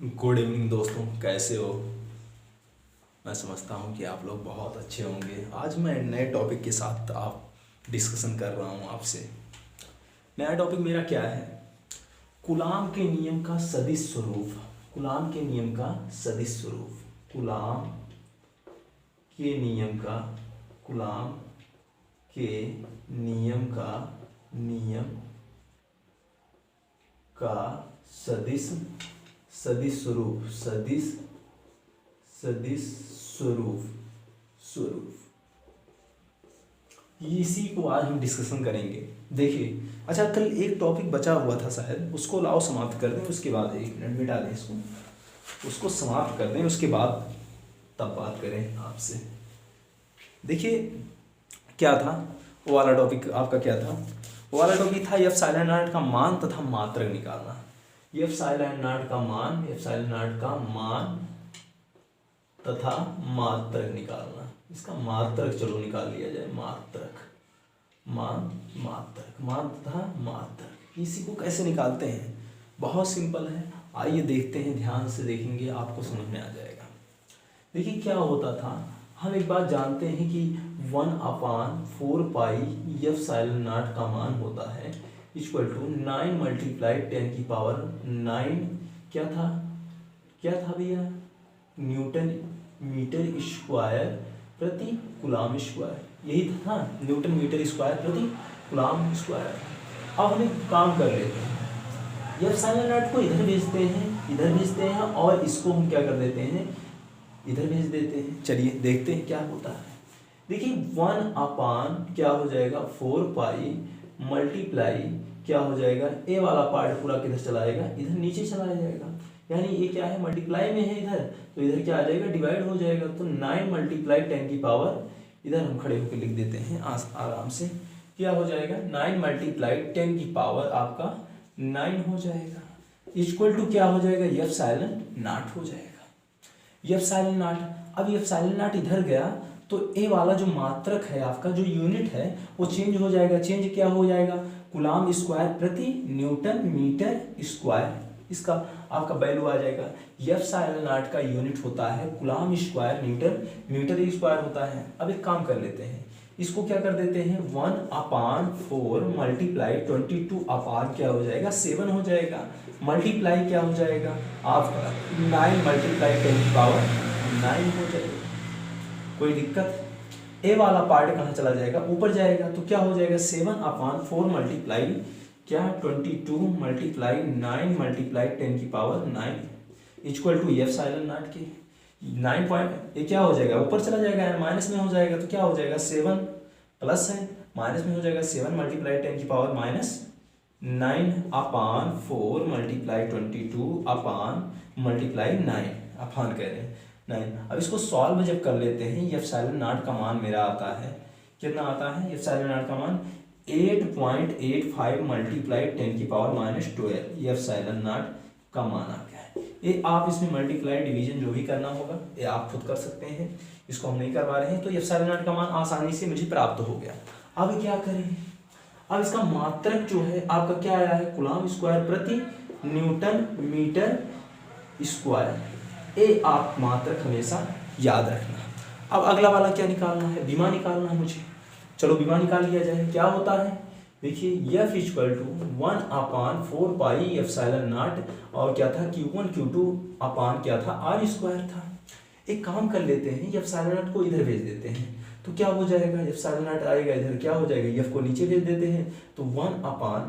Good evening दोस्तों, कैसे हो। मैं समझता हूँ कि आप लोग बहुत अच्छे होंगे। आज मैं नए टॉपिक के साथ आप डिस्कशन कर रहा हूँ आपसे। नया टॉपिक मेरा क्या है? कूलाम के नियम का सदिश स्वरूप। कूलाम के नियम का सदिश स्वरूप। कूलाम के नियम का कूलाम के नियम का सदिश सदिश स्वरूप। सदिश स्वरूप इसी को आज हम डिस्कशन करेंगे। देखिए, अच्छा, कल एक टॉपिक बचा हुआ था शायद, उसको लाओ समाप्त कर दें। उसके बाद 1 मिनट मिटा दें इसको, उसको समाप्त कर दें, उसके बाद तब बात करें आपसे। देखिए, क्या था वो वाला टॉपिक आपका? क्या था वो वाला टॉपिक? था एफ साइलेंट नॉट का मान तथा मात्रक निकालना। एफ साइलेंट नॉट का मान तथा मात्रक निकालना। इसका मात्रक चलो निकाल लिया जाए। मान तथा मात्रक, इसी को कैसे निकालते हैं? बहुत सिंपल है, आइए देखते हैं। ध्यान से देखेंगे, आपको समझ में आ जाएगा। देखिए, क्या होता था, हम एक बात जानते हैं कि 1/4 पाई एफ साइलेंट नॉट का मान होता है इक्वल टू 9 × 10⁹ क्या था भैया? न्यूटन मीटर स्क्वायर प्रति कूलाम स्क्वायर। यही था ना, न्यूटन मीटर स्क्वायर प्रति कूलाम स्क्वायर। अब हम एक काम कर लेते हैं, एफ साइलेंट नॉट को इधर भेजते हैं और इसको हम क्या कर देते हैं, इधर भेज देते हैं। चलिए देखते हैं क्या होता है। देखिए, 1/, क्या हो जाएगा, 4 पाई मल्टीप्लाई, क्या हो जाएगा, ए वाला पार्ट पूरा किधर चला जाएगा, इधर नीचे चला जाएगा। यानी ये क्या है, मल्टीप्लाई में है इधर, तो इधर क्या आ जाएगा, डिवाइड हो जाएगा। तो 9 × 10⁻, इधर हम खड़े होकर लिख देते हैं आराम से। क्या हो जाएगा, 9 × 10⁻, आपका 9 हो जाएगा। इक्वल टू क्या हो जाएगा, एफ साइलेंट नॉट हो जाएगा। एफ साइलेंट नॉट, अब एफ साइलेंट नॉट इधर गया तो ए वाला जो मात्रक है आपका, जो यूनिट है, वो चेंज हो जाएगा। चेंज क्या हो जाएगा, कूलाम स्क्वायर प्रति न्यूटन मीटर स्क्वायर। इसका आपका वैल्यू आ जाएगा। एफ साइलेंट नॉट का यूनिट होता है coulomb square newton metre square होता है। अब एक काम कर लेते हैं, इसको क्या कर देते हैं, 1/4 मल्टीप्लाई 22 क्या हो जाएगा, 7 हो जाएगा। मल्टीप्लाई क्या हो जाएगा आपका, 9 × 10⁻9 हो जाएगा। कोई दिक्कत? ए वाला पार्ट कहाँ चला जाएगा, ऊपर जाएगा। तो क्या हो जाएगा, 7/4 मल्टीप्लाई क्या, 22 multiply 9 × 10⁻9 equal to epsilon naught के 9 पॉइंट, ये क्या हो जाएगा, ऊपर चला जाएगा, माइनस में हो जाएगा। तो क्या हो जाएगा, 7 प्लस है, माइनस में हो जाएगा, 7 × 10⁻9/4 मल्टीप्लाई 22/9 अपान कह रहे हैं 9। अब इसको सॉल्व जब कर लेते हैं, एफ साइलेंट नॉट का मान मेरा आता है, कितना आता है, एफ साइलेंट नॉट का मान 8.85 मल्टीप्लाई 10⁻12 एफ साइलेंट नॉट का मान आ गया है। ये आप इसमें मल्टीप्लाई डिवीजन जो भी करना होगा ये आप खुद कर सकते हैं, इसको हम नहीं करवा रहे हैं। तो एफ साइलेंट नॉट का मान आसानी से मुझे प्राप्त हो गया। अब क्या करें, अब इसका मात्रक जो है आपका क्या आया है, कूलाम स्क्वायर प्रति न्यूटन मीटर स्क्वायर। ये आप मात्रक हमेशा याद रखना। अब अगला वाला क्या निकालना है, बीमा निकालना है मुझे। चलो बीमा निकाल लिया जाए। क्या होता है, देखिए, F equal to 1/4 pi epsilon naught, और क्या था, Q1 Q2 अपान क्या था, आर स्क्वायर था। एक काम कर लेते हैं, एफ साइलेंट नॉट को इधर भेज देते हैं। तो क्या हो जाएगा, एफ साइलेंट नॉट आएगा इधर, क्या हो जाएगा, एफ को नीचे भेज देते हैं। तो 1/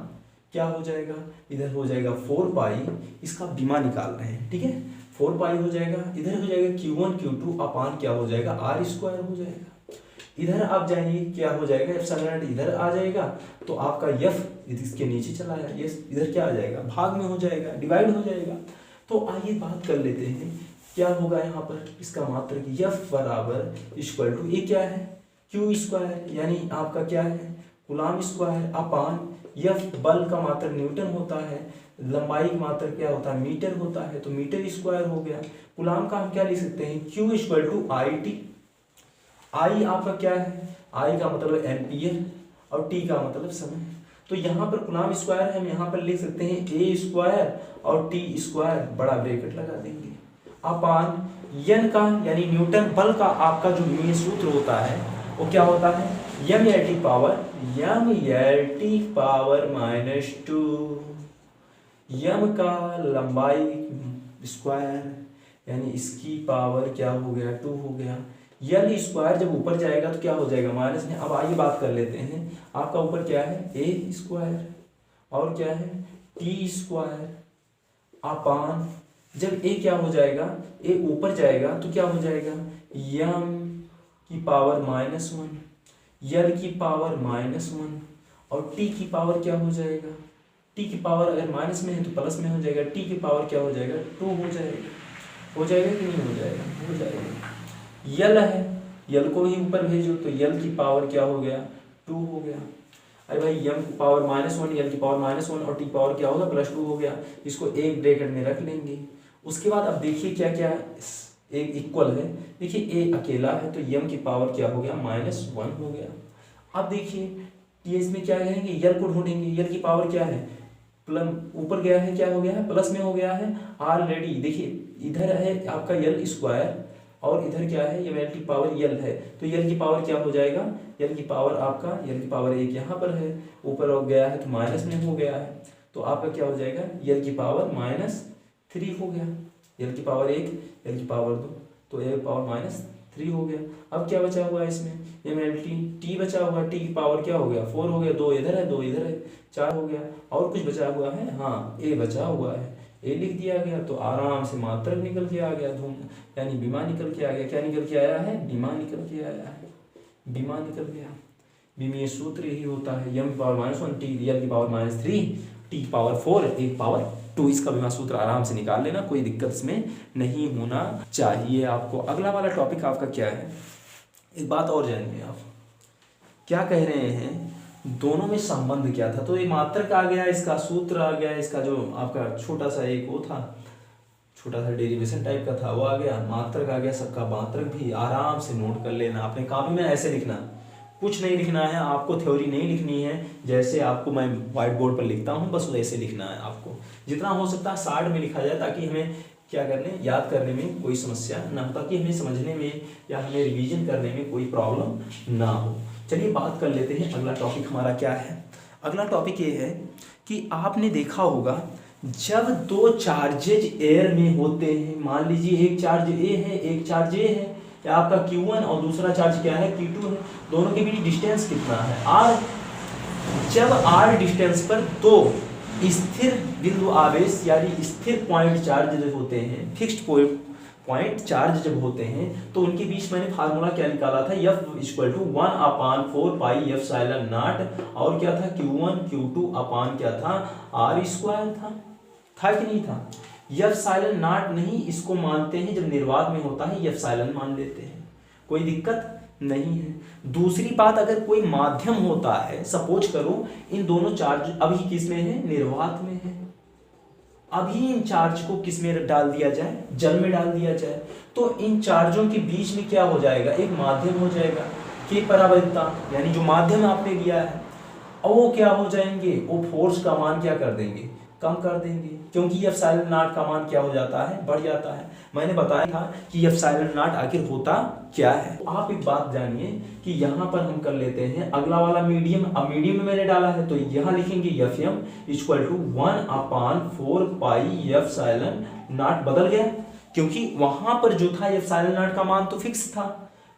क्या हो जाएगा, इधर हो जाएगा 4 पाई, इसका बीमा निकाल रहे हैं, ठीक है। 4 पाई हो जाएगा, इधर हो जाएगा Q1 Q2 अपान क्या हो जाएगा, आर स्क्वायर हो जाएगा। इधर आप जाएंगे, क्या हो जाएगा, एफ साइलेंट नॉट इधर आ जाएगा, तो आपका एफ इसके नीचे चला आया, ये इधर क्या आ जाएगा, भाग में हो जाएगा, डिवाइड हो जाएगा। तो आइए बात कर लेते हैं, क्या होगा यहाँ पर, इसका मात्रक एफ बराबर इक्वल टू, ये क्या है, क्यू स्क्वायर, यानी आपका क्या है, कूलाम स्क्वायर अपान एफ, बल का मात्रक न्यूटन होता है, लंबाई का मात्रक क्या होता है, मीटर होता है, तो मीटर स्क्वायर हो गया। कूलाम का हम क्या लिख सकते हैं, Q equal to I T. I आपका क्या है, आई का मतलब एम्पियर और टी का मतलब समय। तो यहाँ पर कूलम्ब स्क्वायर हम यहाँ पर लिख सकते हैं ए स्क्वायर और टी स्क्वायर, बड़ा ब्रैकेट लगा देंगे, अपान यन का यानी न्यूटन बल का आपका जो मेन सूत्र होता है वो क्या होता है, यम एल टी पावर -2, यम का लंबाई स्क्वायर यानी इसकी पावर क्या हो गया 2 हो गया, यल स्क्वायर जब ऊपर जाएगा तो क्या हो जाएगा माइनस में। अब आइए बात कर लेते हैं, आपका ऊपर क्या है ए स्क्वायर और क्या है टी स्क्वायर अपान, जब ए क्या हो जाएगा ए ऊपर जाएगा तो क्या हो जाएगा यम की पावर -1, यल की पावर -1 और टी की पावर क्या हो जाएगा, टी की पावर अगर माइनस में है तो प्लस में हो जाएगा, टी की पावर क्या हो जाएगा 2 हो जाएगा, हो जाएगा कि नहीं हो जाएगा, हो जाएगा। यल है, यल को ही ऊपर भेजो तो यल की पावर क्या हो गया 2 हो गया। अरे भाई यम की पावर -1, यल की पावर -1 और टी पावर क्या होगा +2 हो गया, इसको एक ब्रैकेट में रख लेंगे। उसके बाद अब देखिए क्या क्या एक इक्वल है, देखिए ए अकेला है तो यम की पावर क्या हो गया -1 हो गया। अब देखिए ये इसमें क्या कहेंगे यल को ढूंढेंगे, यल की पावर क्या है ऊपर गया है क्या हो गया है प्लस में हो गया है ऑलरेडी। देखिए इधर है आपका यल स्क्वायर और इधर क्या है ये यल की पावर यल है, तो यल की पावर क्या हो जाएगा, यल की पावर आपका यल की पावर 1 यहाँ पर है, ऊपर हो गया है तो माइनस में हो गया है, तो आपका क्या हो जाएगा यल की पावर -3 हो गया, यल की पावर 1 यल की पावर 2 तो यल की पावर -3 हो गया। अब क्या बचा हुआ है इसमें एम एल टी बचा हुआ, टी की पावर क्या हो गया 4 हो गया, 2 इधर है 2 इधर है 4 हो गया, और कुछ बचा हुआ है हाँ ए बचा हुआ है, ए लिख दिया गया तो आराम से मात्रक निकल के आ गया, धूम यानी बीमा निकल के आ गया, क्या निकल के आया है बीमा निकल के आया है, बीमा निकल गया। बीमीय सूत्र ही होता है यम की पावर -1 टी यल की पावर -3 टी की पावर 4 ए की पावर 2, इसका बीमा सूत्र आराम से निकाल लेना, कोई दिक्कत इसमें नहीं होना चाहिए आपको। अगला वाला टॉपिक आपका क्या है, एक बात और जानेंगे आप क्या कह रहे हैं दोनों में संबंध क्या था, तो ये मात्रक आ गया, इसका सूत्र आ गया, इसका जो आपका छोटा सा एक वो था छोटा सा डेरिवेशन टाइप का था वो आ गया, मात्रक आ गया, सबका मात्रक भी आराम से नोट कर लेना। अपने कॉपी में ऐसे लिखना, कुछ नहीं लिखना है आपको, थ्योरी नहीं लिखनी है, जैसे आपको मैं व्हाइट बोर्ड पर लिखता हूँ बस वैसे लिखना है आपको, जितना हो सकता है शार्ट में लिखा जाए ताकि हमें क्या करने याद करने में कोई समस्या ना हो, ताकि हमें समझने में या हमें रिवीजन करने में कोई प्रॉब्लम ना हो। चलिए बात कर लेते हैं अगला टॉपिक हमारा क्या है। अगला टॉपिक ये है कि आपने देखा होगा जब दो चार्जेज एयर में होते हैं, मान लीजिए एक चार्ज ए है एक चार्ज ए है, या आपका Q1 और दूसरा चार्ज क्या है Q2 है, दोनों के बीच डिस्टेंस कितना है r। जब r डिस्टेंस पर दो स्थिर बिंदु आवेश यानी स्थिर पॉइंट चार्ज जब होते हैं, फिक्स्ड पॉइंट चार्ज जब होते हैं, तो उनके बीच मैंने फार्मूला क्या निकाला था F = 1/4 पाई एप्सिलॉन नॉट, और क्या था Q1 Q2 अपान क्या था r² था कि नहीं था। एप्सिलॉन नॉट नहीं इसको मानते हैं जब निर्वात में होता है एप्सिलॉन मान लेते हैं, कोई दिक्कत नहीं है। दूसरी बात अगर कोई माध्यम होता है, सपोज करो इन दोनों चार्ज अभी किस में है निर्वात में है, अभी इन चार्ज को किस में डाल दिया जाए जल में डाल दिया जाए, तो इन चार्जों के बीच में क्या हो जाएगा एक माध्यम हो जाएगा के परावैद्यता, यानी जो माध्यम आपने लिया है, और वो क्या हो जाएंगे वो फोर्स का मान क्या कर देंगे कम कर देंगे, क्योंकि एप्सिलॉन नॉट का मान क्या हो जाता है बढ़ जाता है। मैंने बताया था कि एप्सिलॉन नॉट आखिर होता क्या है। आप एक बात जानिए कि यहाँ पर हम कर लेते हैं अगला वाला मीडियम, अब मीडियम में मैंने डाला है तो यहाँ लिखेंगे Fm = 1/4 पाई एप्सिलॉन नॉट, बदल गया क्योंकि वहां पर जो था एप्सिलॉन नॉट का मान तो फिक्स था,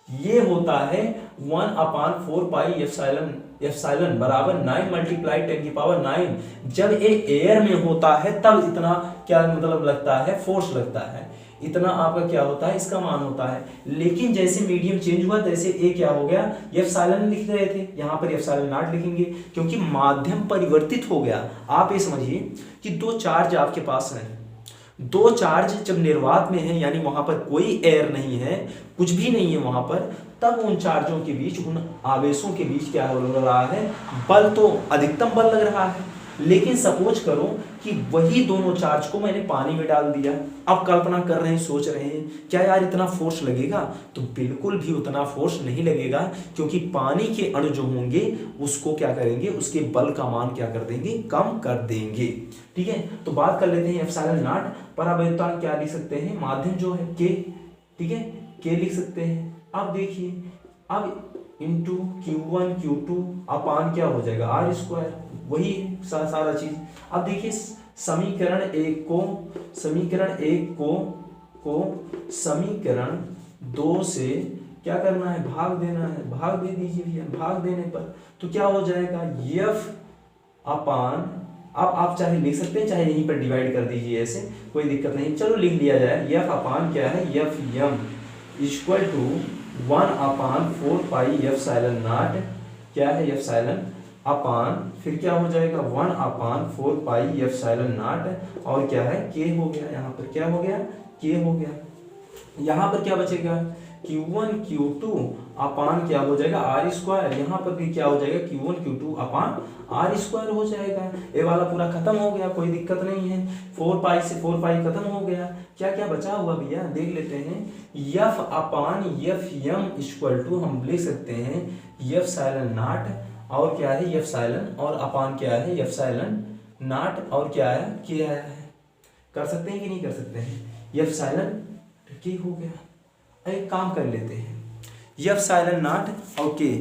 ये होता है 1/4 पाई एप्सिलॉन बराबर 9 × 10⁹ जब ये एयर में होता है तब इतना क्या मतलब लगता है फोर्स लगता है, इतना आपका क्या होता है इसका मान होता है। लेकिन जैसे मीडियम चेंज हुआ तैसे ए क्या हो गया एप्सिलॉन लिख रहे थे, यहाँ पर एप्सिलॉन नॉट लिखेंगे क्योंकि माध्यम परिवर्तित हो गया। आप ये समझिए कि दो चार्ज आपके पास हैं, दो चार्ज जब निर्वात में है यानी वहां पर कोई एयर नहीं है कुछ भी नहीं है वहां पर, तब उन चार्जों के बीच उन आवेशों के बीच क्या हो रहा है बल, तो अधिकतम बल लग रहा है। लेकिन सपोज करो कि वही दोनों चार्ज को मैंने पानी में डाल दिया। अब कल्पना कर रहे हैं, सोच रहे हैं क्या यार इतना फोर्स लगेगा? तो बिल्कुल भी उतना फोर्स नहीं लगेगा, क्योंकि पानी के अणु जो होंगे उसको क्या करेंगे, उसके बल का मान क्या कर देंगे, कम कर देंगे। ठीक है, तो बात कर लेते हैं एप्सिलॉन नॉट। परावैद्युतांक क्या लिख सकते हैं, माध्यम जो है के, ठीक है, के लिख सकते हैं। अब देखिए, अब इंटू Q1 Q2 अपान क्या हो जाएगा, आर स्क्वायर, वही है सारा चीज। अब देखिए समीकरण एक को समीकरण 2 से क्या करना है, भाग देना है, भाग दे दीजिए भैया। भाग देने पर तो क्या हो जाएगा, यफ अपान, अब आप चाहे लिख सकते हैं चाहे यहीं पर डिवाइड कर दीजिए, ऐसे कोई दिक्कत नहीं, चलो लिख लिया जाए। यफ अपान क्या है, F M equal to 1/4 epsilon naught, क्या है एप्सिलॉन अपान, फिर क्या हो जाएगा 1/4 एप्सिलॉन नॉट, और क्या है के हो गया, यहाँ पर क्या हो गया, के हो गया। यहाँ पर क्या बचेगा, Q1 Q2 अपान क्या हो जाएगा, आर स्क्वायर। यहाँ पर भी क्या हो जाएगा, Q1 Q2 upon R square हो जाएगा। ये वाला पूरा खत्म हो गया, कोई दिक्कत नहीं है। 4 से 4 खत्म हो गया। क्या क्या बचा हुआ भैया, देख लेते हैं। F upon F M equal to हम लिख सकते हैं यफ साइलन नॉट, और क्या है यफ साइलन, और अपान क्या है यफ साइलन नॉट, और क्या है किया है। कर सकते हैं कि नहीं कर सकते हैं, यफ साइलन की हो गया। एक काम कर लेते हैं, यफ साइलन नॉट और के,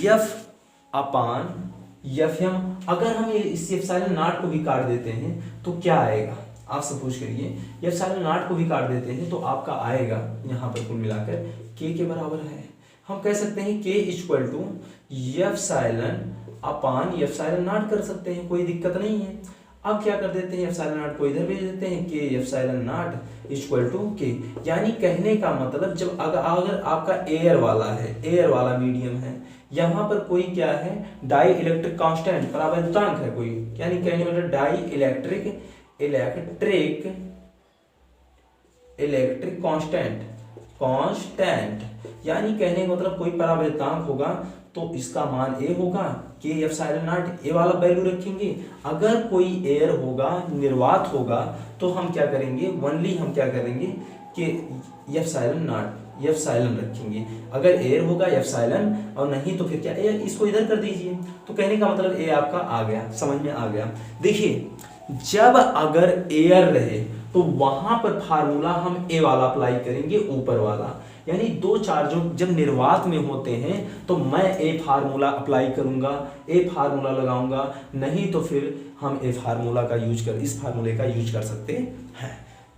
यफ अपान यफ यम, अगर हम इस यफ साइलन नॉट को भी काट देते हैं तो क्या आएगा, आप सपोज करिए यफ साइलन नॉट को भी काट देते हैं तो आपका आएगा यहाँ पर कुल मिलाकर के बराबर है। हम कह सकते हैं के equal to epsilon upon epsilon naught कर सकते हैं, कोई दिक्कत नहीं है। अब क्या कर देते हैं, एप्सिलॉन नॉट को इधर भेज देते हैं, के एप्सिलॉन नॉट इक्वल टू के। यानी कहने का मतलब जब अगर आपका एयर वाला है, एयर वाला मीडियम है, यहाँ पर कोई क्या है डाई इलेक्ट्रिक कांस्टेंट परावैद्युतांक है कोई, यानी कहने मतलब डाई इलेक्ट्रिक कांस्टेंट, यानी कहने का मतलब कोई परावैद्युतांक होगा तो इसका मान ए होगा, के एप्सिलॉन नॉट ए वाला वैल्यू रखेंगे। अगर कोई एयर होगा, निर्वात होगा, तो हम क्या करेंगे, ओनली हम क्या करेंगे कि एप्सिलॉन नॉट एप्सिलॉन रखेंगे। अगर एयर होगा एप्सिलॉन, और नहीं तो फिर क्या ए, इसको इधर कर दीजिए। तो कहने का मतलब ए आपका आ गया, समझ में आ गया। देखिए जब अगर एयर रहे तो वहां पर फार्मूला हम ए वाला अप्लाई करेंगे, ऊपर वाला, यानी दो चार्जों जब निर्वात में होते हैं तो मैं ए फार्मूला अप्लाई करूंगा, ए फार्मूला लगाऊंगा, नहीं तो फिर हम ए फार्मूला का यूज कर, इस फार्मूले का यूज कर सकते हैं।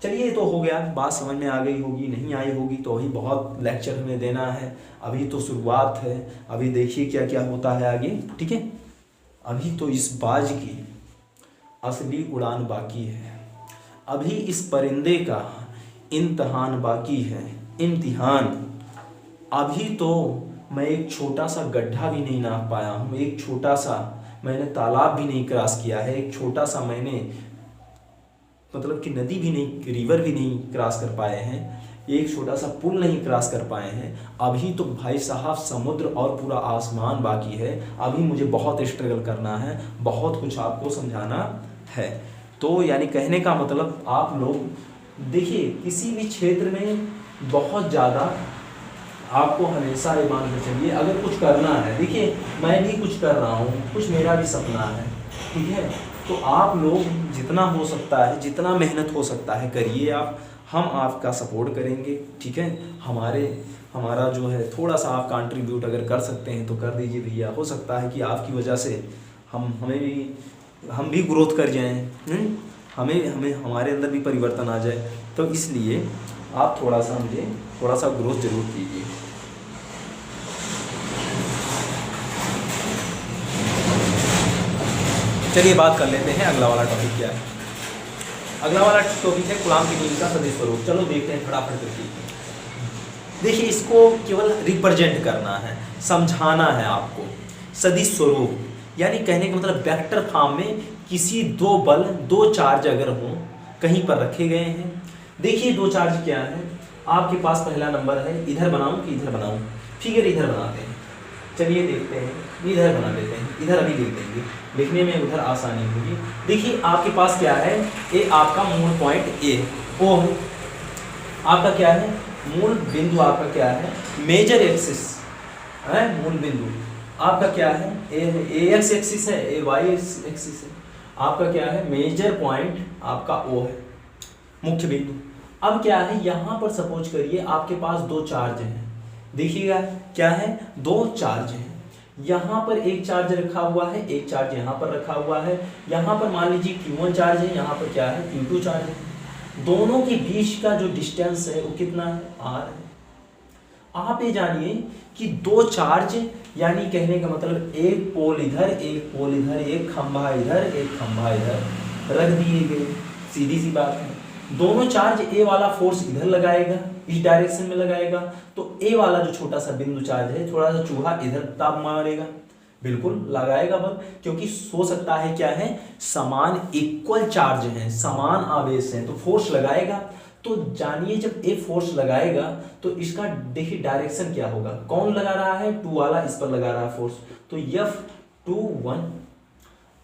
चलिए तो हो गया, बात समझ में आ गई होगी, नहीं आई होगी तो वही बहुत लेक्चर हमें देना है, अभी तो शुरुआत है, अभी देखिए क्या क्या होता है आगे। ठीक है, अभी तो इस बाज की असली उड़ान बाकी है, अभी इस परिंदे का इम्तिहान बाकी है, इम्तिहान। अभी तो मैं एक छोटा सा गड्ढा भी नहीं नाप पाया हूँ, एक छोटा सा मैंने तालाब भी नहीं क्रॉस किया है, एक छोटा सा मैंने मतलब कि नदी भी नहीं, रिवर भी नहीं क्रॉस कर पाए हैं, एक छोटा सा पुल नहीं क्रॉस कर पाए हैं। अभी तो भाई साहब समुद्र और पूरा आसमान बाकी है, अभी मुझे बहुत स्ट्रगल करना है, बहुत कुछ आपको समझाना है। तो यानी कहने का मतलब आप लोग देखिए किसी भी क्षेत्र में बहुत ज़्यादा आपको हमेशा ये मान के चलिए, अगर कुछ करना है, देखिए मैं भी कुछ कर रहा हूँ, कुछ मेरा भी सपना है, ठीक है, तो आप लोग जितना हो सकता है, जितना मेहनत हो सकता है करिए आप, हम आपका सपोर्ट करेंगे। ठीक है, हमारा जो है थोड़ा सा आप कंट्रीब्यूट अगर कर सकते हैं तो कर दीजिए भैया, हो सकता है कि आपकी वजह से हम भी ग्रोथ कर जाएं, हमें हमारे अंदर भी परिवर्तन आ जाए, तो इसलिए आप थोड़ा सा ग्रोथ जरूर कीजिए। चलिए बात कर लेते हैं अगला वाला टॉपिक क्या है। अगला वाला टॉपिक है कूलाम की नीति का सदिश स्वरूप। चलो देखते हैं फटाफट करके। देखिए इसको केवल रिप्रेजेंट करना है, समझाना है आपको। सदिश स्वरूप यानी कहने का मतलब वेक्टर फॉर्म में किसी दो बल, दो चार्ज अगर हो कहीं पर रखे गए हैं। देखिए दो चार्ज क्या है, आपके पास पहला नंबर है, इधर बनाऊं कि इधर बनाऊं, फिगर इधर बनाते हैं। चलिए देखते हैं इधर बना लेते हैं, इधर अभी लिख देंगे, लिखने में उधर आसानी होगी। देखिए आपके पास क्या है, ए आपका मूल पॉइंट ए ओ है, आपका क्या है मूल बिंदु, आपका क्या है मेजर एक्सिस है, मूल बिंदु आपका क्या है ए एक्स एक्सिस है, ए वाई एक्सिस है, आपका क्या है मेजर पॉइंट आपका ओ है, मुख्य बिंदु। अब क्या है यहाँ पर सपोज करिए आपके पास दो चार्ज हैं, देखिएगा क्या है दो चार्ज हैं, यहाँ पर एक चार्ज रखा हुआ है, एक चार्ज यहाँ पर रखा हुआ है, यहाँ पर मान लीजिए Q1 चार्ज है, यहाँ पर क्या है Q2 चार्ज है, दोनों के बीच का जो डिस्टेंस है वो कितना है r है। आप ये जानिए कि दो चार्ज यानी कहने का मतलब एक पोल इधर एक पोल इधर, एक खंभा इधर एक खंभा इधर रख दिए गए, सीधी सी बात है। दोनों चार्ज ए वाला फोर्स इधर लगाएगा, इस डायरेक्शन में लगाएगा, तो ए वाला जो छोटा सा बिंदु चार्ज है थोड़ा सा चूहा इधर ताप मारेगा, बिल्कुल लगाएगा बल, क्योंकि हो सकता है क्या है समान इक्वल चार्ज हैं, समान आवेश हैं, तो फोर्स लगाएगा। तो जानिए जब ए फोर्स लगाएगा तो इसका देखिए डायरेक्शन क्या होगा, कौन लगा रहा है 2 वाला इस पर लगा रहा है फोर्स, तो F21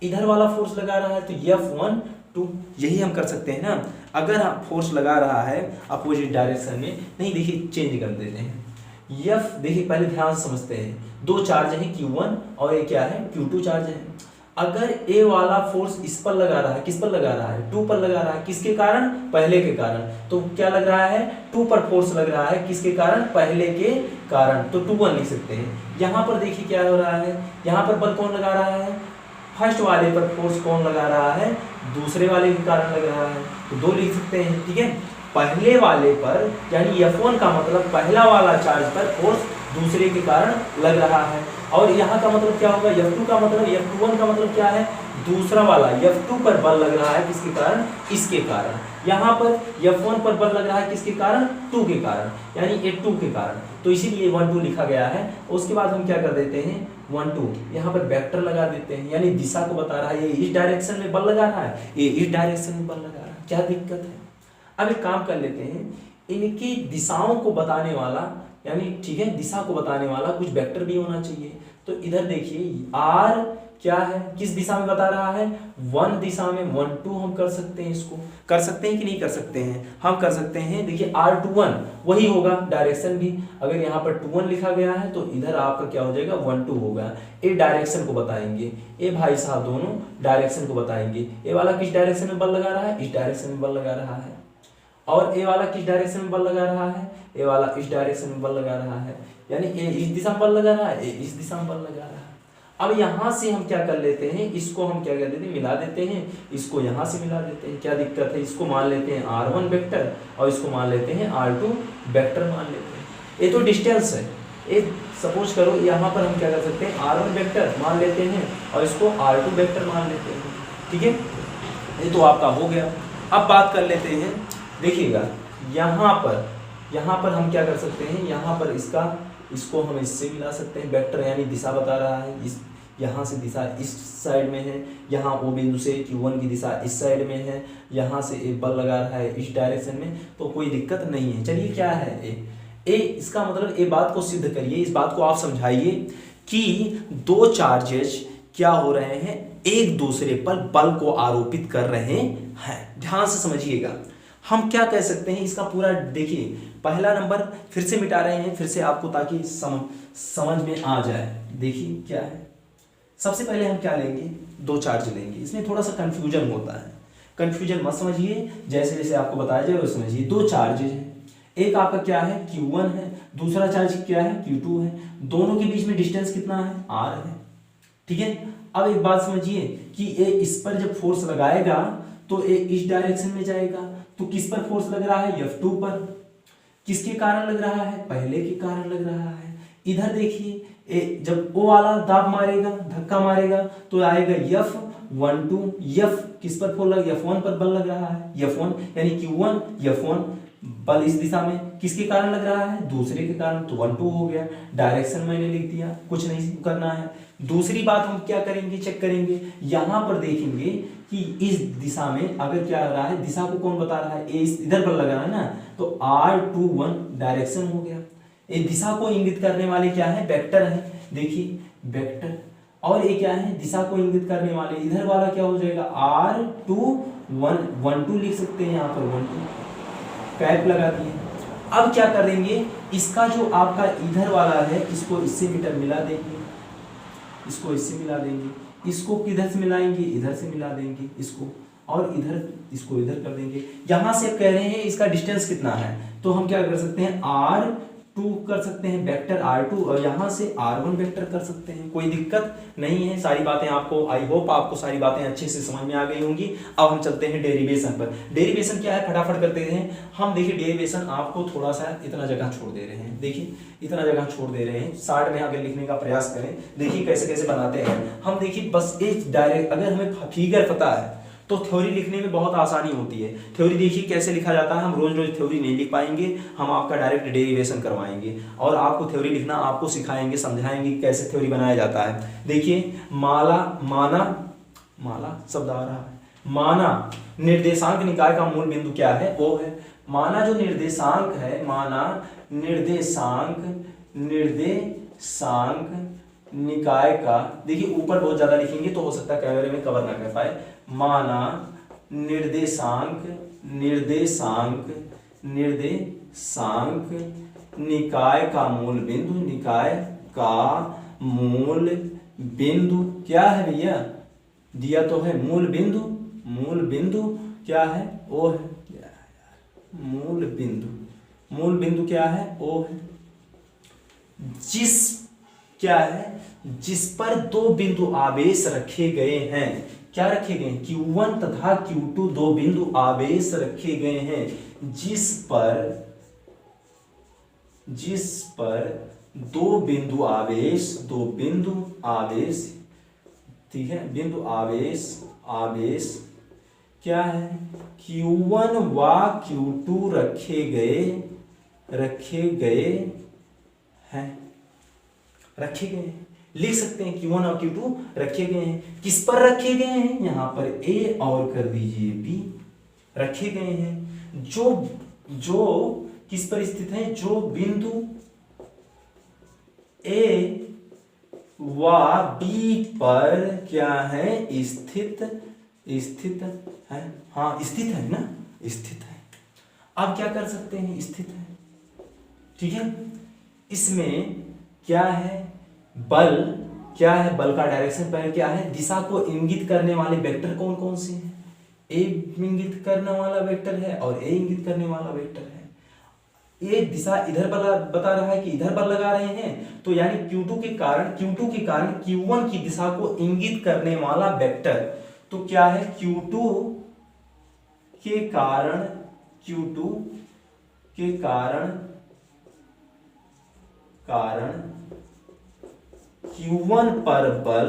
इधर वाला फोर्स लगा रहा है तो F12, यही हम कर सकते हैं ना। अगर आप फोर्स लगा रहा है अपोजिट डायरेक्शन में, नहीं देखिए चेंज कर देते हैं, F देखिए पहले ध्यान से समझते हैं, दो चार्ज है Q1 और एक क्या है Q2 चार्ज है। अगर ए वाला फोर्स इस पर लगा रहा है, किस पर लगा रहा है 2 पर लगा रहा है, किसके कारण पहले के कारण, तो क्या लग रहा है 2 पर फोर्स लग रहा है, किसके कारण पहले के कारण, तो 2 लिख सकते हैं। यहाँ पर देखिए क्या हो रहा है, यहाँ पर बल कौन लगा रहा है, फर्स्ट वाले पर फोर्स कौन लगा रहा है, दूसरे वाले के कारण लग रहा है, तो 2 लिख सकते हैं, ठीक है। पहले वाले पर यानी F1 का मतलब पहला वाला चार्ज पर फोर्स दूसरे के कारण लग रहा है, और यहाँ का मतलब क्या होगा F2 का मतलब, F21 का मतलब क्या है दूसरा वाला F2 पर बल लग रहा है, किसके कारण इसके कारण। यहाँ पर F1 पर बल लग रहा है किसके कारण 2 के कारण, यानी A2 के कारण, तो इसीलिए 1 2 लिखा गया है। उसके बाद हम क्या कर देते हैं 1 2 यहाँ पर वेक्टर लगा देते हैं, यानी दिशा को बता रहा है, ये इस डायरेक्शन में बल लगा रहा है, ये इस डायरेक्शन में बल लगा रहा है, क्या दिक्कत है। अब एक काम कर लेते हैं, इनकी दिशाओं को बताने वाला यानी ठीक है दिशा को बताने वाला कुछ वेक्टर भी होना चाहिए। तो इधर देखिए r क्या है, किस दिशा में बता रहा है 1 दिशा में, 1 2 हम कर सकते हैं, इसको कर सकते हैं कि नहीं कर सकते हैं, हम कर सकते हैं। देखिए R21 वही होगा डायरेक्शन भी, अगर यहाँ पर 21 लिखा गया है तो इधर आपका क्या हो जाएगा 1 2 होगा। ए डायरेक्शन को बताएंगे, ए भाई साहब दोनों डायरेक्शन को बताएंगे, ए वाला किस डायरेक्शन में बल लगा रहा है, इस डायरेक्शन में बल लगा रहा है, और ए वाला किस डायरेक्शन में बल लगा रहा है, ए वाला इस डायरेक्शन में बल लगा रहा है, यानी ए इस दिशा में बल लगा रहा है, ए इस दिशा में बल लगा रहा है। अब यहाँ से हम क्या कर लेते हैं, इसको हम क्या कर देते हैं मिला देते हैं, इसको यहाँ से मिला देते हैं, क्या दिक्कत है, इसको मान लेते हैं R1 वेक्टर और इसको मान लेते हैं R2 वेक्टर मान लेते हैं। ये तो डिस्टेंस है, ये सपोज करो यहाँ पर हम क्या कर सकते हैं R1 वेक्टर मान लेते हैं और इसको R2 वेक्टर मान लेते हैं, ठीक है। ये तो आपका हो गया। अब बात कर लेते हैं, देखिएगा यहाँ पर हम क्या कर सकते हैं, यहाँ पर इसको हम इससे मिला सकते हैं, वेक्टर यानी दिशा बता रहा है, इस यहाँ से दिशा इस साइड में है, यहाँ ओ बिंदु से Q1 की दिशा इस साइड में है, यहाँ से ए बल लगा रहा है इस डायरेक्शन में, तो कोई दिक्कत नहीं है। चलिए क्या है ए इसका मतलब ए बात को सिद्ध करिए, इस बात को आप समझाइए कि दो चार्जेस क्या हो रहे हैं एक दूसरे पर बल को आरोपित कर रहे हैं। ध्यान से समझिएगा, हम क्या कह सकते हैं इसका पूरा देखिए, पहला नंबर फिर से मिटा रहे हैं फिर से आपको ताकि समझ में आ जाए। देखिए क्या है, सबसे पहले हम क्या लेंगे दो चार्ज लेंगे, इसमें थोड़ा सा कंफ्यूजन होता है, कंफ्यूजन मत समझिए, जैसे जैसे आपको बताया जाए वो समझिए। दो चार्जेज हैं, एक आपका क्या है Q1 है, दूसरा चार्ज क्या है Q2 है, दोनों के बीच में डिस्टेंस कितना है R है, ठीक है। अब एक बात समझिए कि ये इस पर जब फोर्स लगाएगा तो ये इस डायरेक्शन में जाएगा, तो किस पर फोर्स लग रहा है F2 पर, किसके कारण लग रहा है पहले के कारण लग रहा है। इधर देखिए जब O वाला दाब मारेगा धक्का मारेगा तो आएगा F12, F किस पर फोर्स लग F1 पर बल लग रहा है, F1 यानी Q1 F1 बल इस दिशा में किसके कारण लग रहा है दूसरे के कारण, तो 1 2 हो गया, डायरेक्शन मैंने लिख दिया, कुछ नहीं करना है। दूसरी बात हम क्या करेंगे चेक करेंगे, यहाँ पर देखेंगे कि इस दिशा में अगर क्या रहा है, दिशा को कौन बता रहा है, ए इधर पर लगा है ना, तो R21 डायरेक्शन हो गया। ये दिशा को इंगित करने वाले क्या है वेक्टर है, देखिए वेक्टर और ये क्या है, दिशा को इंगित करने वाले। इधर वाला क्या हो जाएगा, R2 लिख सकते हैं यहाँ पर 12 कैप लगा दिए। अब क्या करेंगे, इसका जो आपका इधर वाला है इसको इससे मीटर मिला देंगे, इसको इससे मिला देंगे, इसको किधर से मिलाएंगे, इधर से मिला देंगे इसको, और इधर इसको इधर कर देंगे। यहां से कह रहे हैं इसका डिस्टेंस कितना है, तो हम क्या कर सकते हैं, R2 कर सकते हैं वेक्टर R2, और यहां से R1 वेक्टर कर सकते हैं। कोई दिक्कत नहीं है। सारी बातें आपको, आई होप आपको सारी बातें अच्छे से समझ में आ गई होंगी। अब हम चलते हैं डेरिवेशन पर। डेरिवेशन क्या है, फटाफट करते हैं हम। देखिए डेरिवेशन आपको थोड़ा सा इतना जगह छोड़ दे रहे हैं, देखिए इतना जगह छोड़ दे रहे हैं, शार्ट में आगे लिखने का प्रयास करें। देखिए कैसे कैसे बनाते हैं हम। देखिए बस एक डायरेक्ट, अगर हमें फिगर पता है तो थ्योरी लिखने में बहुत आसानी होती है। थ्योरी देखिए कैसे लिखा जाता है, हम रोज रोज थ्योरी नहीं लिख पाएंगे, हम आपका डायरेक्ट डेरिवेशन करवाएंगे और आपको थ्योरी लिखना आपको सिखाएंगे, समझाएंगे कैसे थ्योरी बनाया जाता है। देखिए माना शब्द आ रहा है, माना निर्देशांक निकाय का मूल बिंदु क्या है, वो है माना जो निर्देशांक है, माना निर्देशांक निकाय का। देखिए ऊपर बहुत ज्यादा लिखेंगे तो हो सकता है कैमरे में कवर ना कर पाए। माना निर्देशांक निकाय का मूल बिंदु क्या है भैया, दिया तो है मूल बिंदु क्या है, ओ है मूल बिंदु क्या है, ओ है जिस पर दो बिंदु आवेश रखे गए हैं। क्या रखे गए, Q1 तथा Q2 दो बिंदु आवेश रखे गए हैं, जिस पर दो बिंदु आवेश ठीक है, बिंदु आवेश क्या है, Q1 व Q2 रखे गए हैं, लिख सकते हैं Q1 और Q2 रखे गए हैं। किस पर रखे गए हैं, यहां पर A और कर दीजिए B रखे गए हैं। जो किस पर स्थित है, जो बिंदु A व B पर क्या है, स्थित है। हाँ स्थित है ना, स्थित है। अब क्या कर सकते हैं, स्थित है, ठीक है। इसमें क्या है, बल क्या है, बल का डायरेक्शन पैर क्या है, दिशा को इंगित करने वाले वेक्टर कौन कौन से हैं, ए इंगित करने वाला वेक्टर है और ए इंगित करने वाला वेक्टर है। ये दिशा इधर बता रहा है कि इधर बल लगा रहे हैं, तो यानी Q2 के कारण Q1 की दिशा को इंगित करने वाला वेक्टर, तो क्या है, Q2 के कारण Q1 पर बल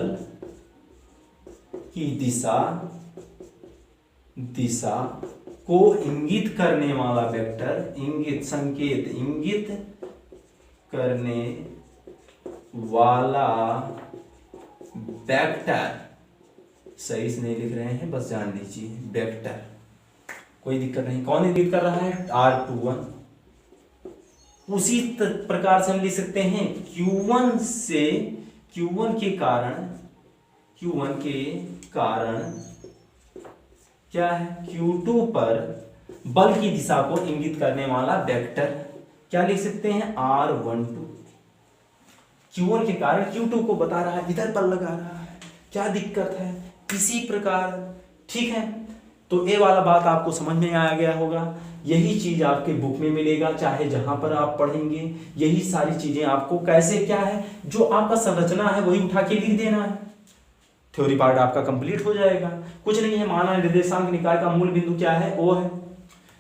की दिशा को इंगित करने वाला वेक्टर, इंगित करने वाला वेक्टर, सही से नहीं लिख रहे हैं बस जान लीजिए, वेक्टर कोई दिक्कत नहीं। कौन इंगित कर रहा है, R21। उसी प्रकार से हम लिख सकते हैं Q1 के कारण क्या है, Q2 पर बल की दिशा को इंगित करने वाला वेक्टर, क्या लिख सकते हैं, R12। Q1 के कारण Q2 को बता रहा है, इधर बल लगा रहा है, क्या दिक्कत है, इसी प्रकार, ठीक है। तो ये वाला बात आपको समझ में आ गया होगा। यही चीज आपके बुक में मिलेगा, चाहे जहां पर आप पढ़ेंगे, यही सारी चीजें आपको कैसे क्या है, जो आपका संरचना है वही उठा के लिख देना है, थ्योरी पार्ट आपका कंप्लीट हो जाएगा। कुछ नहीं है, माना निर्देशांक निकाय का मूल बिंदु क्या है, वो है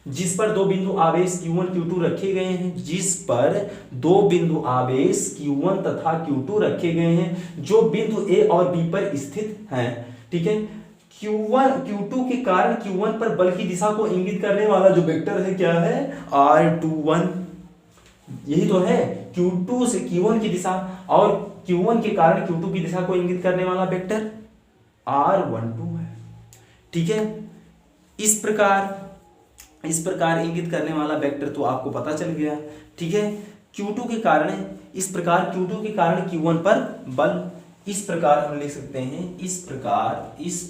जिस पर दो बिंदु आवेश Q1 Q2 रखे गए हैं, जिस पर दो बिंदु आवेश Q1 तथा Q2 रखे गए हैं, जो बिंदु A और B पर स्थित हैं, ठीक है। Q2 के कारण Q1 पर बल की दिशा को इंगित करने वाला जो वेक्टर है क्या है, R21। यही तो है, Q2 से Q1 की दिशा और Q1 के कारण Q2 की दिशा को इंगित करने वाला वेक्टर R12 है, ठीक है। इस प्रकार इंगित करने वाला वेक्टर तो आपको पता चल गया, ठीक है। Q2 के कारण, इस प्रकार Q2 के कारण Q1 पर बल, इस प्रकार हम लिख सकते हैं, इस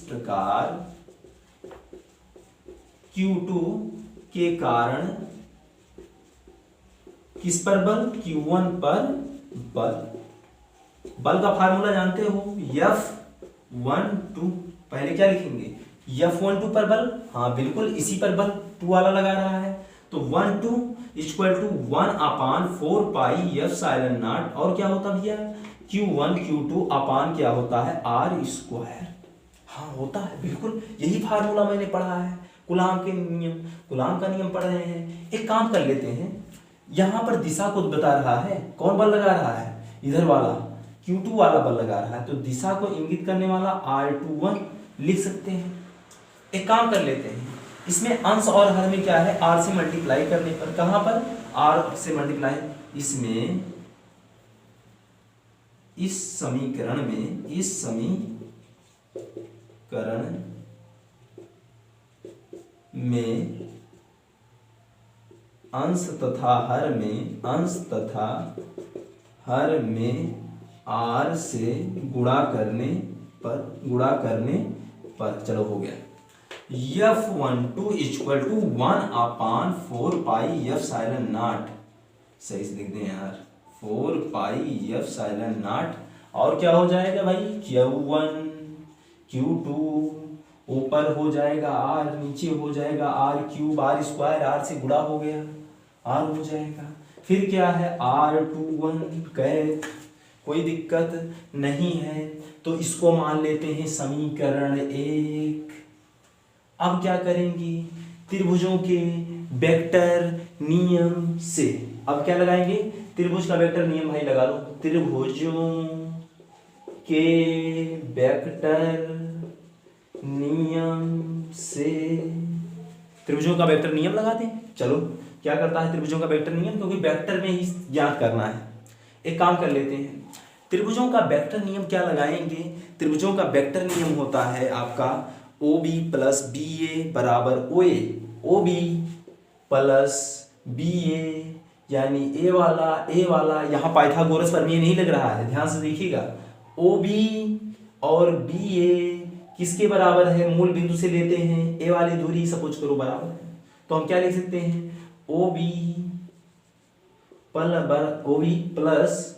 प्रकार Q2 के कारण किस पर बल, Q1 पर बल का फार्मूला जानते हो, F12, पहले क्या लिखेंगे, F12 पर बल, हाँ बिल्कुल इसी पर बल 2 वाला लगा रहा है, तो 12 इक्वल टू 1/4πε0, और क्या होता भैया, Q1 Q2 अपान क्या होता है, R स्क्वायर, हाँ होता है बिल्कुल, यही फार्मूला मैंने पढ़ा है, कूलाम का नियम पढ़ रहे हैं। एक काम कर लेते हैं, यहाँ पर दिशा को बता रहा है, कौन बल लगा रहा है, इधर वाला Q2 वाला बल लगा रहा है, तो दिशा को इंगित करने वाला R21 लिख सकते हैं। एक काम कर लेते हैं, इसमें अंश और हर में क्या है, R से मल्टीप्लाई करने पर, कहां पर, R से मल्टीप्लाई, इसमें इस समीकरण में अंश तथा हर में R से गुणा करने पर चलो हो गया, F12 इक्वल टू 1/4πε0, सही से लिख दें यार, 4πε0, और क्या हो जाएगा भाई, Q1 Q2 ऊपर हो जाएगा R, नीचे हो जाएगा R³ R स्क्वायर, R से गुणा हो गया R हो जाएगा, फिर क्या है R21 कैप, कोई दिक्कत नहीं है, तो इसको मान लेते हैं समीकरण 1। अब क्या करेंगे, त्रिभुजों के वेक्टर नियम से, अब क्या लगाएंगे, त्रिभुज का वेक्टर नियम भाई लगा लो, त्रिभुजों के वेक्टर नियम से, त्रिभुजों का वेक्टर नियम लगाते हैं। चलो क्या करता है त्रिभुजों का वेक्टर नियम, क्योंकि वेक्टर में ही ज्ञात करना है। एक काम कर लेते हैं, त्रिभुजों का वेक्टर नियम क्या लगाएंगे, त्रिभुजों का वेक्टर नियम होता है आपका OB प्लस BA बराबर OA, OB प्लस BA, यानी ए वाला यहाँ पाइथागोरस प्रमेय नहीं लग रहा है, ध्यान से देखिएगा, OB और BA किसके बराबर है, मूल बिंदु से लेते हैं, ए वाली दूरी सपोज करो बराबर है, तो हम क्या लिख सकते हैं, OB प्लस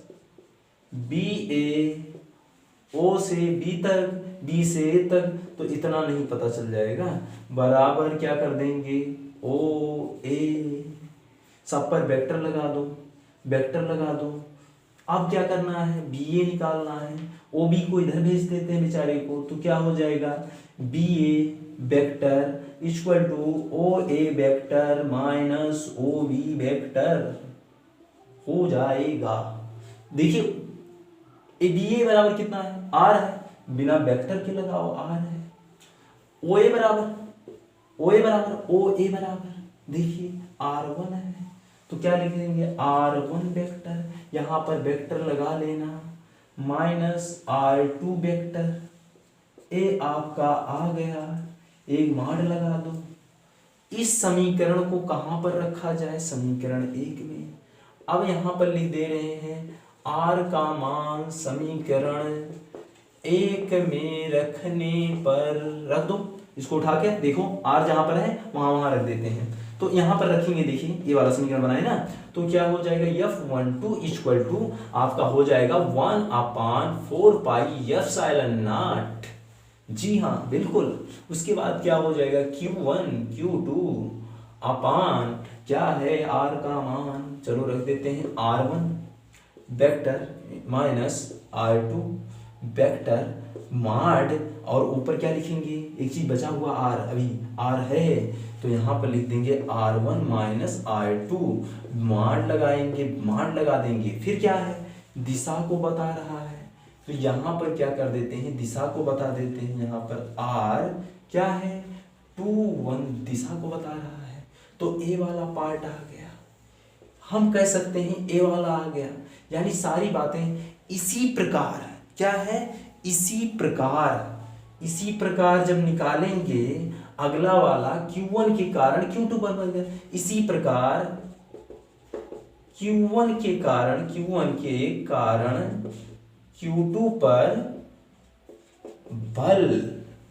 BA, O से B तक, B से A तक, तो इतना नहीं पता चल जाएगा, बराबर क्या कर देंगे, OA, सब पर वेक्टर लगा दो। अब क्या करना है, BA निकालना है, OB को इधर भेज देते हैं बेचारे को, तो क्या हो जाएगा, BA vector equal to OA vector minus OB vector हो जाएगा। देखिए BA बराबर कितना है, R है, बिना वेक्टर के लगाओ R है, OA बराबर देखिए R1 है, तो क्या लिख देंगे, R1 वेक्टर, यहाँ पर वेक्टर लगा लेना, माइनस R2 वेक्टर, ए आपका आ गया, एक माड लगा दो। इस समीकरण को कहां पर रखा जाए, समीकरण 1 में। अब यहां पर लिख दे रहे हैं R का मान समीकरण 1 में रखने पर, रख दो इसको उठा के, देखो R जहां पर है वहां रख देते हैं, तो यहां पर रखेंगे, देखिए ये वाला समीकरण बनाए ना, तो क्या हो जाएगा, F12 इक्वल टू आपका हो जाएगा 1/4πε0, जी हाँ बिल्कुल। उसके बाद क्या हो जाएगा, Q1 Q2 अपान क्या है, R का मान, चलो रख देते हैं R1 vector minus R2 vector माड, और ऊपर क्या लिखेंगे, एक चीज बचा हुआ R, अभी R है तो यहाँ पर लिख देंगे R1 माइनस R2, माड लगा देंगे, फिर क्या है, दिशा को बता रहा है, तो यहाँ पर क्या कर देते हैं, दिशा को बता देते हैं, यहाँ पर R क्या है, 2 1 दिशा को बता रहा है, तो ए वाला पार्ट आ गया, हम कह सकते हैं ए वाला आ गया, यानी सारी बातें इसी प्रकार, क्या है, इसी प्रकार जब निकालेंगे, अगला वाला Q1 के कारण Q2 पर बन गया, इसी प्रकार Q1 के कारण Q2 पर बल,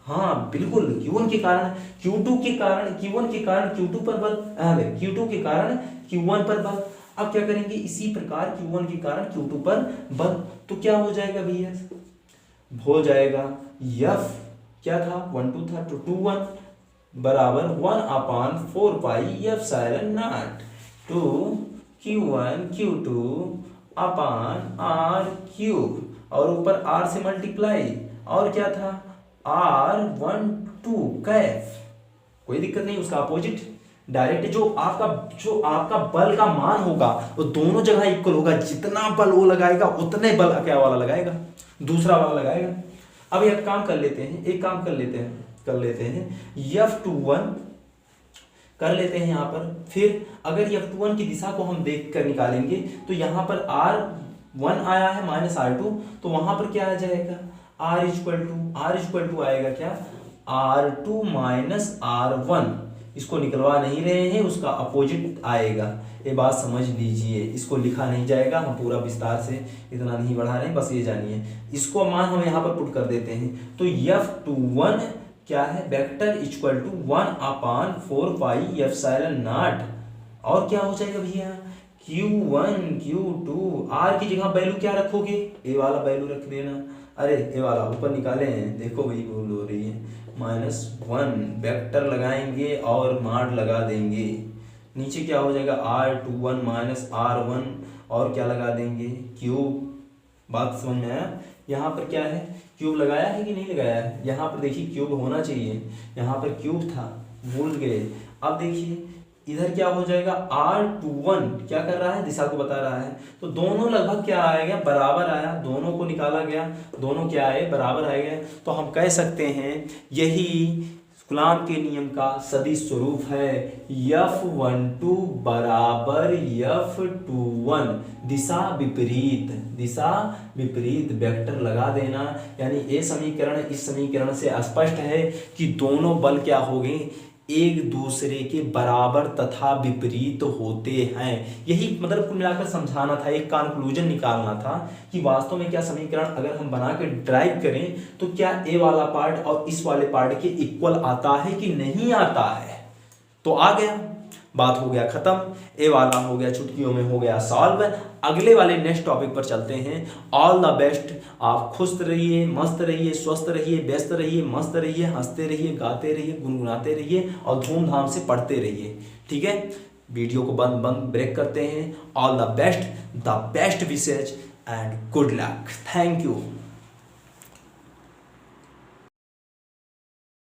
हाँ बिल्कुल, Q1 के कारण Q2 के कारण Q1 के कारण Q2 पर बल, Q2 के कारण Q1 पर बल। अब क्या करेंगे, इसी प्रकार Q1 के कारण Q2 पर बल, तो क्या हो जाएगा भैया, हो जाएगा F क्या था 1 2 था तो 2 1 बराबर 1/4 पाई F 2 Q1 Q2 अपान R क्यूब, और ऊपर R से मल्टीप्लाई, और क्या था R12 कैफ, कोई दिक्कत नहीं, उसका अपोजिट डायरेक्ट जो आपका बल का मान होगा वो दोनों जगह इक्वल होगा, जितना बल वो लगाएगा उतने बल क्या वाला लगाएगा, दूसरा वाला लगाएगा। अब एक काम कर लेते हैं F21 कर लेते हैं यहाँ पर। फिर अगर F21 की दिशा को हम देख कर निकालेंगे तो यहाँ पर R1 आया है माइनस R2, तो वहां पर क्या आ जाएगा, R इक्वल टू आएगा क्या, R2 माइनस R1, इसको निकलवा नहीं रहे हैं, उसका अपोजिट आएगा, ये बात समझ लीजिए, इसको लिखा नहीं जाएगा, हम पूरा विस्तार से इतना नहीं बढ़ा रहे हैं, बस ये जानिए, इसको मान हम यहाँ पर पुट कर देते हैं। तो F21 क्या है, vector equal to 1/4 pi epsilon naught, और क्या हो जाएगा भैया, Q1 Q2, R की जगह वैल्यू क्या रखोगे, ए वाला वैल्यू रख देना, अरे ए वाला ऊपर निकाले हैं, देखो वही भूल हो रही है, -1 वेक्टर लगाएंगे और माड लगा देंगे, नीचे क्या हो जाएगा R21 माइनस R1, और क्या लगा देंगे क्यूब, बात समझ में आया। यहाँ पर क्या है, क्यूब लगाया है कि नहीं लगाया है, यहाँ पर देखिए क्यूब होना चाहिए, यहाँ पर क्यूब था, भूल गए। अब देखिए इधर क्या हो जाएगा, R21 क्या कर रहा है, दिशा को बता रहा है, तो दोनों लगभग क्या आएगा, बराबर आया, दोनों को निकाला गया, दोनों क्या आए, बराबर आ गए, तो हम कह सकते हैं यही कूलॉम के नियम का सदिश स्वरूप है, F12 बराबर F21, दिशा विपरीत वेक्टर लगा देना, यानी ये समीकरण इस समीकरण से स्पष्ट है कि दोनों बल क्या हो गए, एक दूसरे के बराबर तथा विपरीत होते हैं। यही मतलब कुल मिलाकर समझाना था, एक कंक्लूजन निकालना था कि वास्तव में क्या समीकरण अगर हम बना के ड्राइव करें तो क्या ए वाला पार्ट और इस वाले पार्ट के इक्वल आता है कि नहीं आता है, तो आ गया, बात हो गया खत्म, ए वाला हो गया चुटकियों में हो गया सॉल्व। अगले वाले नेक्स्ट टॉपिक पर चलते हैं। ऑल द बेस्ट, आप खुश रहिए, मस्त रहिए, स्वस्थ रहिए, व्यस्त रहिए, मस्त रहिए, हंसते रहिए, गाते रहिए, गुनगुनाते रहिए और धूमधाम से पढ़ते रहिए, ठीक है। वीडियो को बंद ब्रेक करते हैं। All the best wishes and good luck, thank you.